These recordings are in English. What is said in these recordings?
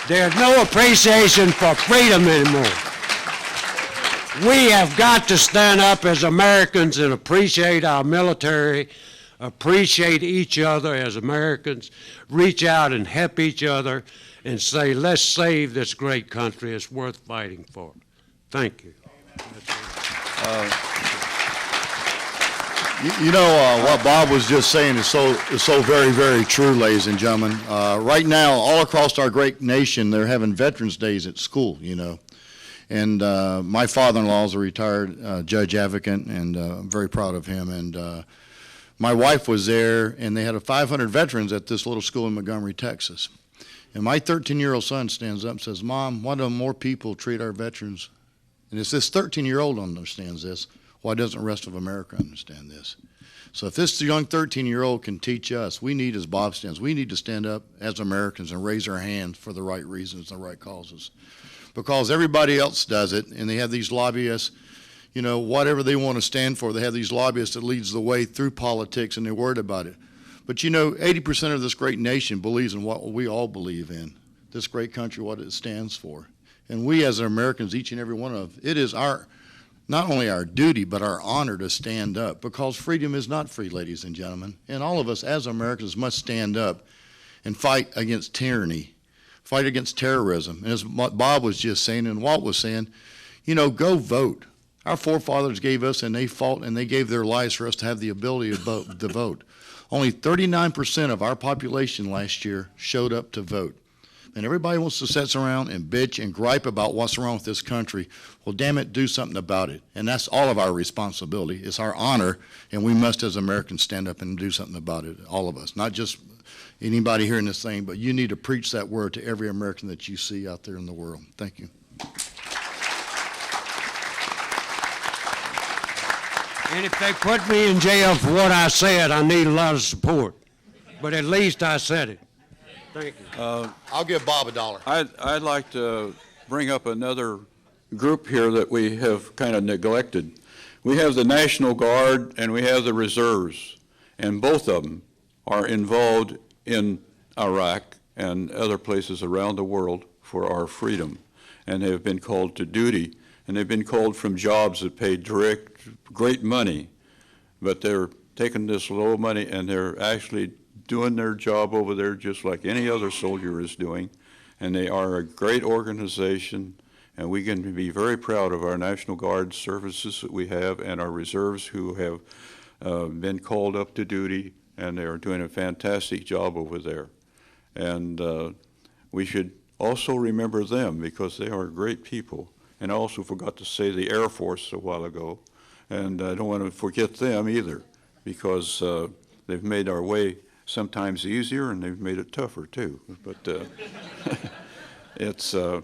There's no appreciation for freedom anymore. We have got to stand up as Americans and appreciate our military, appreciate each other as Americans, reach out and help each other and say, let's save this great country. It's worth fighting for. Thank you. What Bob was just saying is so very, very true, ladies and gentlemen. Right now, all across our great nation, they're having Veterans Days at school, And my father-in-law is a retired judge advocate, and I'm very proud of him. And my wife was there, and they had 500 veterans at this little school in Montgomery, Texas. And my 13-year-old son stands up and says, Mom, why don't more people treat our veterans? And it's this 13-year-old understands this. Why doesn't the rest of America understand this? So if this young 13-year-old can teach us, we need, as Bob stands, we need to stand up as Americans and raise our hands for the right reasons, the right causes. Because everybody else does it, and they have these lobbyists, whatever they want to stand for, they have these lobbyists that leads the way through politics, and they're worried about it. But 80% of this great nation believes in what we all believe in, this great country, what it stands for. And we as Americans, each and every one of us, it is not only our duty, but our honor to stand up, because freedom is not free, ladies and gentlemen. And all of us as Americans must stand up and fight against tyranny, fight against terrorism. And as Bob was just saying and Walt was saying, go vote. Our forefathers gave us, and they fought, and they gave their lives for us to have the ability to vote. Only 39% of our population last year showed up to vote. And everybody wants to sit around and bitch and gripe about what's wrong with this country. Well, damn it, do something about it. And that's all of our responsibility. It's our honor, and we must, as Americans, stand up and do something about it, all of us. Not just anybody hearing this thing, but you need to preach that word to every American that you see out there in the world. Thank you. And if they put me in jail for what I said, I need a lot of support. But at least I said it. Thank you. I'll give Bob $1. I'd like to bring up another group here that we have kind of neglected. We have the National Guard and we have the reserves, and both of them are involved in Iraq and other places around the world for our freedom. And they have been called to duty, and they've been called from jobs that pay great money, but they're taking this low money and they're actually doing their job over there just like any other soldier is doing. And they are a great organization, and we can be very proud of our National Guard services that we have and our reserves who have been called up to duty, and they are doing a fantastic job over there. And we should also remember them because they are great people. And I also forgot to say the Air Force a while ago, and I don't want to forget them either, because they've made our way sometimes easier and they've made it tougher too. But it's all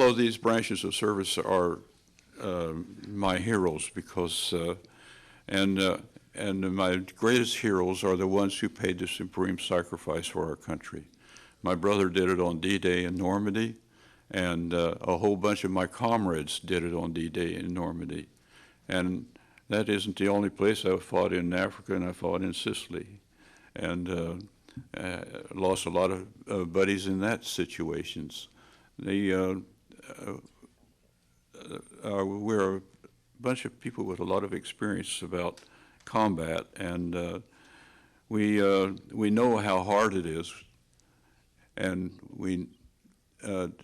of these branches of service are my heroes, because and my greatest heroes are the ones who paid the supreme sacrifice for our country. My brother did it on D-Day in Normandy, and a whole bunch of my comrades did it on D-Day in Normandy. And that isn't the only place. I fought in Africa and I fought in Sicily, and lost a lot of buddies in that situations. We're a bunch of people with a lot of experience about combat, and we know how hard it is, and we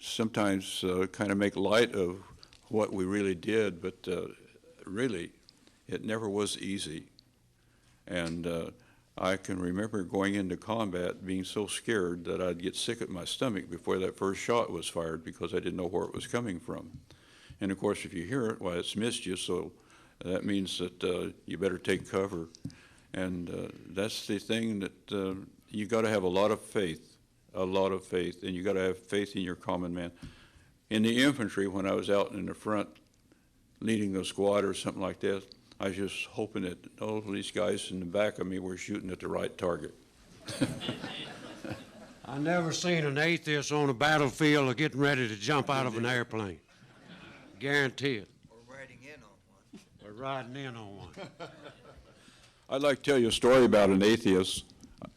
sometimes kind of make light of what we really did, but really it never was easy. And I can remember going into combat being so scared that I'd get sick at my stomach before that first shot was fired, because I didn't know where it was coming from. And of course, if you hear it, well, it's missed you, so that means that you better take cover. And that's the thing that you got to have a lot of faith, and you got to have faith in your common man. In the infantry, when I was out in the front leading a squad or something like that, I was just hoping that all these guys in the back of me were shooting at the right target. I never seen an atheist on a battlefield or getting ready to jump out of an airplane. Guarantee it. Or riding in on one. Or riding in on one. I'd like to tell you a story about an atheist.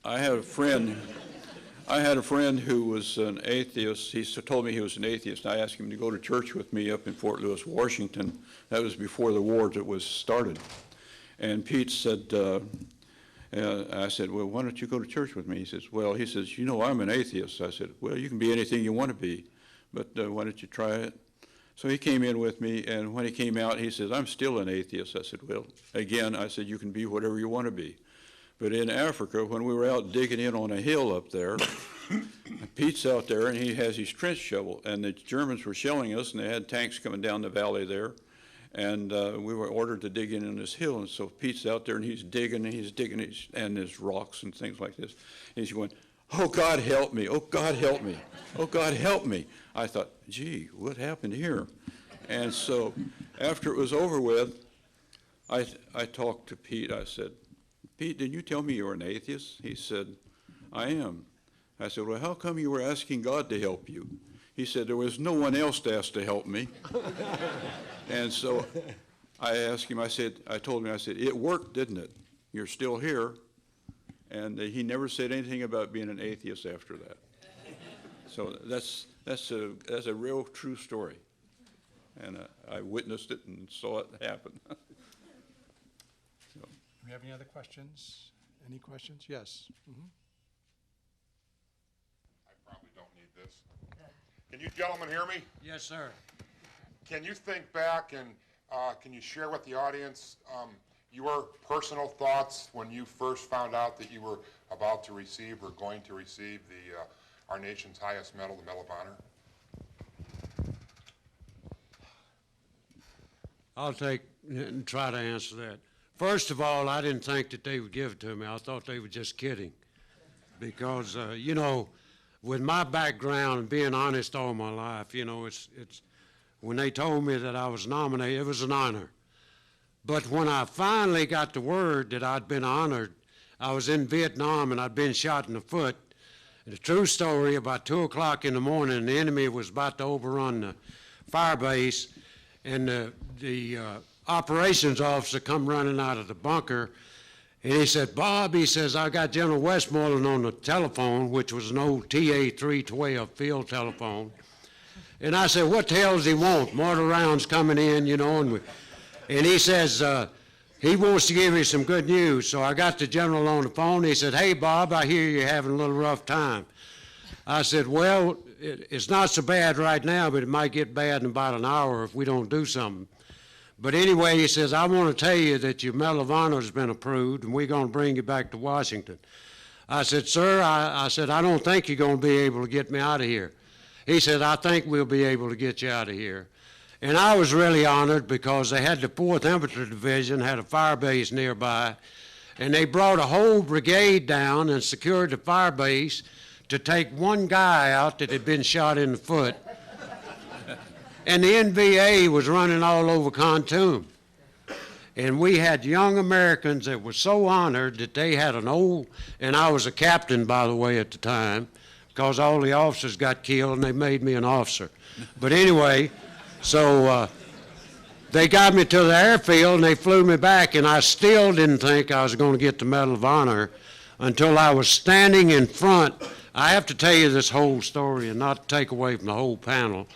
I had a friend I had a friend who was an atheist. He told me he was an atheist. I asked him to go to church with me up in Fort Lewis, Washington. That was before the war that was started. And Pete said, I said, well, why don't you go to church with me? He says, you know, I'm an atheist. I said, well, you can be anything you want to be, but why don't you try it? So he came in with me, and when he came out, he says, I'm still an atheist. I said, well, again, I said, you can be whatever you want to be. But in Africa, when we were out digging in on a hill up there, Pete's out there, and he has his trench shovel, and the Germans were shelling us, and they had tanks coming down the valley there, and we were ordered to dig in on this hill, and so Pete's out there, and he's digging, and there's rocks and things like this. And he's going, oh, God, help me. Oh, God, help me. Oh, God, help me. I thought, gee, what happened here? And so after it was over with, I talked to Pete. I said, Pete, did you tell me you were an atheist? He said, I am. I said, well, how come you were asking God to help you? He said, there was no one else to ask to help me. And so I asked him, I told him, it worked, didn't it? You're still here. And he never said anything about being an atheist after that. So that's a real true story. And I witnessed it and saw it happen. Do we have any other questions? Any questions? Yes. Mm-hmm. I probably don't need this. Can you gentlemen hear me? Yes, sir. Can you think back and can you share with the audience your personal thoughts when you first found out that you were about to receive or going to receive our nation's highest medal, the Medal of Honor? I'll take and try to answer that. First of all, I didn't think that they would give it to me. I thought they were just kidding. Because, you know, with my background and being honest all my life, you know, it's when they told me that I was nominated, it was an honor. But when I finally got the word that I'd been honored, I was in Vietnam and I'd been shot in the foot. The true story, about 2 o'clock in the morning, the enemy was about to overrun the fire base, and the operations officer come running out of the bunker, and he said, Bob, he says, I got General Westmoreland on the telephone, which was an old TA-312 field telephone. And I said, what the hell does he want? Mortar rounds coming in, you know, and he says, he wants to give me some good news. So I got the general on the phone. He said, hey, Bob, I hear you're having a little rough time. I said, well, it's not so bad right now, but it might get bad in about an hour if we don't do something. But anyway, he says, I want to tell you that your Medal of Honor has been approved, and we're going to bring you back to Washington. I said, sir, I said, I don't think you're going to be able to get me out of here. He said, I think we'll be able to get you out of here. And I was really honored because they had the 4th Infantry Division, had a fire base nearby, and they brought a whole brigade down and secured the fire base to take one guy out that had been shot in the foot. And the NVA was running all over Khartoum. And we had young Americans that were so honored that they had an old, and I was a captain, by the way, at the time, because all the officers got killed and they made me an officer. But anyway, so they got me to the airfield and they flew me back, and I still didn't think I was going to get the Medal of Honor until I was standing in front. I have to tell you this whole story and not take away from the whole panel.